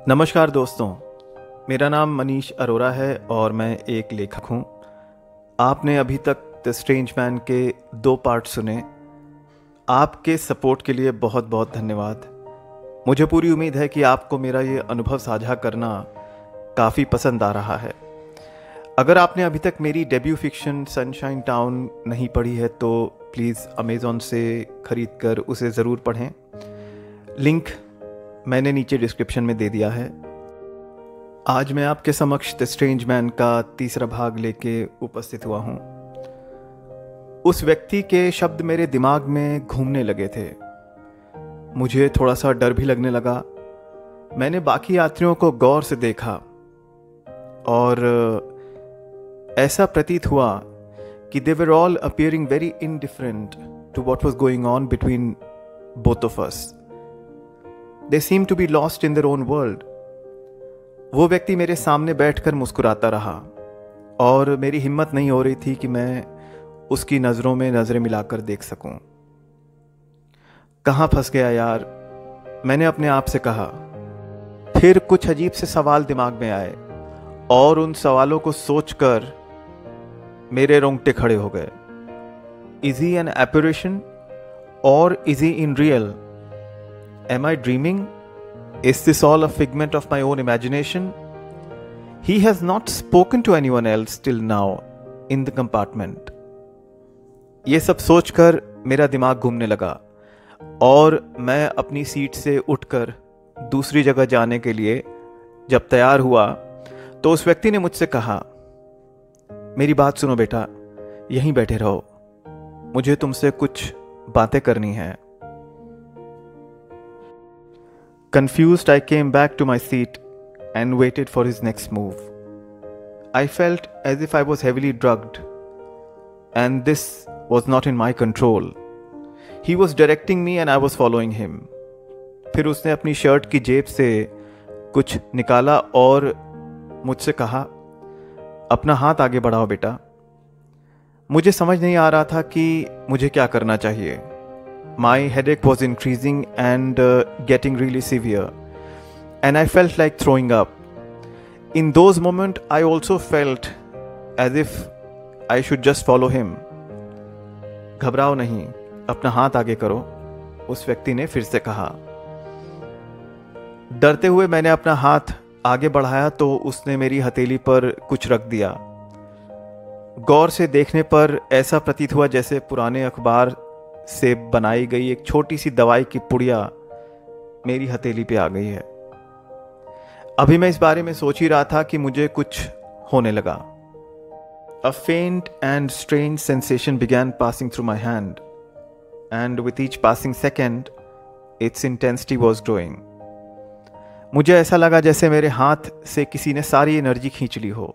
नमस्कार दोस्तों, मेरा नाम मनीष अरोरा है और मैं एक लेखक हूँ। आपने अभी तक द स्ट्रेंज मैन के 2 पार्ट सुने। आपके सपोर्ट के लिए बहुत बहुत धन्यवाद। मुझे पूरी उम्मीद है कि आपको मेरा ये अनुभव साझा करना काफ़ी पसंद आ रहा है। अगर आपने अभी तक मेरी डेब्यू फिक्शन सनशाइन टाउन नहीं पढ़ी है तो प्लीज़ अमेज़ॉन से ख़रीद कर उसे ज़रूर पढ़ें। लिंक मैंने नीचे डिस्क्रिप्शन में दे दिया है। आज मैं आपके समक्ष द स्ट्रेंज मैन का तीसरा भाग लेके उपस्थित हुआ हूँ। उस व्यक्ति के शब्द मेरे दिमाग में घूमने लगे थे। मुझे थोड़ा सा डर भी लगने लगा। मैंने बाकी यात्रियों को गौर से देखा और ऐसा प्रतीत हुआ कि they were all appearing very indifferent to what was going on between both of us. They seem to be lost in their own world. वो व्यक्ति मेरे सामने बैठकर मुस्कुराता रहा और मेरी हिम्मत नहीं हो रही थी कि मैं उसकी नज़रों में नज़रें मिलाकर देख सकूं। कहाँ फंस गया यार, मैंने अपने आप से कहा। फिर कुछ अजीब से सवाल दिमाग में आए और उन सवालों को सोचकर मेरे रोंगटे खड़े हो गए। Is he an apparition or is he in real? Am I dreaming? Is this all a figment of my own imagination? He has not spoken to anyone else till now in the compartment. ये सब सोचकर मेरा दिमाग घूमने लगा और मैं अपनी सीट से उठकर दूसरी जगह जाने के लिए जब तैयार हुआ तो उस व्यक्ति ने मुझसे कहा, मेरी बात सुनो बेटा, यहीं बैठे रहो, मुझे तुमसे कुछ बातें करनी है। Confused, I came back to my seat and waited for his next move. I felt as if I was heavily drugged, and this was not in my control. He was directing me and I was following him. फिर उसने अपनी shirt की जेब से कुछ निकाला और मुझसे कहा, अपना हाथ आगे बढ़ाओ बेटा। मुझे समझ नहीं आ रहा था कि मुझे क्या करना चाहिए। My headache was increasing and getting really severe, and I felt like throwing up. In those moments, I also felt as if I should just follow him. घबराओ नहीं, अपना हाथ आगे करो, उस व्यक्ति ने फिर से कहा। डरते हुए मैंने अपना हाथ आगे बढ़ाया तो उसने मेरी हथेली पर कुछ रख दिया। गौर से देखने पर ऐसा प्रतीत हुआ जैसे पुराने अखबार से बनाई गई एक छोटी सी दवाई की पुड़िया मेरी हथेली पे आ गई है। अभी मैं इस बारे में सोच ही रहा था कि मुझे कुछ होने लगा। A faint and strange sensation began passing through my hand, and with each passing second, its intensity was growing. मुझे ऐसा लगा जैसे मेरे हाथ से किसी ने सारी एनर्जी खींच ली हो।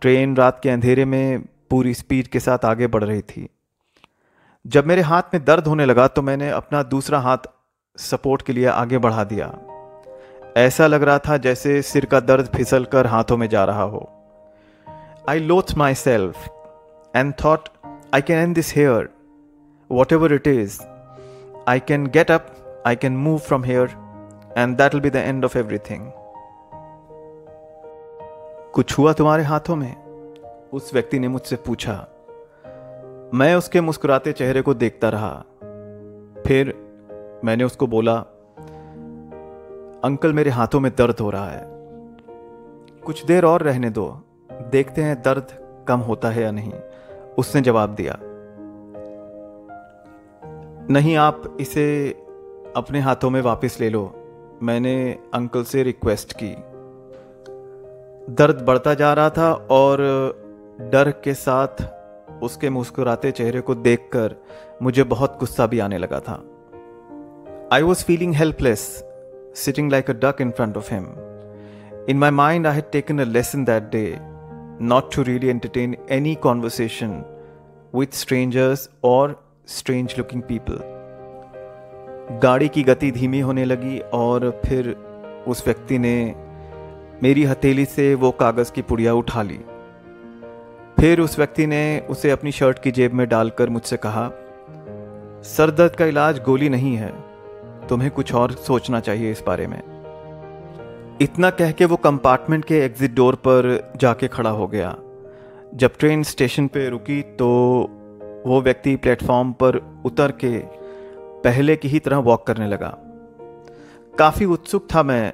ट्रेन रात के अंधेरे में पूरी स्पीड के साथ आगे बढ़ रही थी। जब मेरे हाथ में दर्द होने लगा तो मैंने अपना दूसरा हाथ सपोर्ट के लिए आगे बढ़ा दिया। ऐसा लग रहा था जैसे सिर का दर्द फिसल कर हाथों में जा रहा हो। I loathed myself and thought I can end this here, whatever it is. I can get up, I can move from here, and that will be the end of everything. कुछ हुआ तुम्हारे हाथों में? उस व्यक्ति ने मुझसे पूछा। मैं उसके मुस्कुराते चेहरे को देखता रहा। फिर मैंने उसको बोला, अंकल मेरे हाथों में दर्द हो रहा है, कुछ देर और रहने दो, देखते हैं दर्द कम होता है या नहीं। उसने जवाब दिया, नहीं आप इसे अपने हाथों में वापस ले लो। मैंने अंकल से रिक्वेस्ट की। दर्द बढ़ता जा रहा था और डर के साथ उसके मुस्कुराते चेहरे को देखकर मुझे बहुत गुस्सा भी आने लगा था। I was feeling helpless, sitting like a duck in front of him. In my mind, I had taken a lesson that day, not to really entertain any conversation with strangers or strange-looking people. गाड़ी की गति धीमी होने लगी और फिर उस व्यक्ति ने मेरी हथेली से वो कागज़ की पुड़िया उठा ली। फिर उस व्यक्ति ने उसे अपनी शर्ट की जेब में डालकर मुझसे कहा, सर दर्द का इलाज गोली नहीं है, तुम्हें कुछ और सोचना चाहिए इस बारे में। इतना कह के वो कंपार्टमेंट के एग्ज़िट डोर पर जाके खड़ा हो गया। जब ट्रेन स्टेशन पे रुकी तो वो व्यक्ति प्लेटफॉर्म पर उतर के पहले की ही तरह वॉक करने लगा। काफ़ी उत्सुक था मैं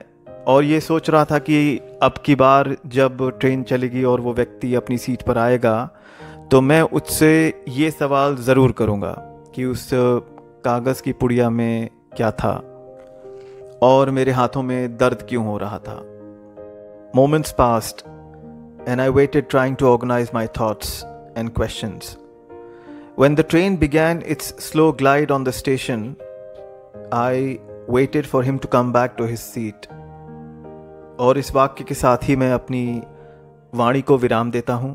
और ये सोच रहा था कि अब की बार जब ट्रेन चलेगी और वो व्यक्ति अपनी सीट पर आएगा तो मैं उससे ये सवाल ज़रूर करूँगा कि उस कागज़ की पुड़िया में क्या था और मेरे हाथों में दर्द क्यों हो रहा था। Moments passed and I waited trying to organize my thoughts and questions. When the train began its slow glide on the station, I waited for him to come back to his seat. और इस वाक्य के साथ ही मैं अपनी वाणी को विराम देता हूँ।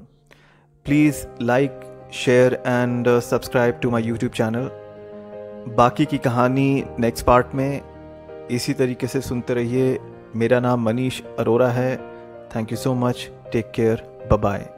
Please like, share and subscribe to my YouTube channel. बाकी की कहानी नेक्स्ट पार्ट में इसी तरीके से सुनते रहिए। मेरा नाम मनीष अरोरा है। Thank you so much. Take care. Bye bye.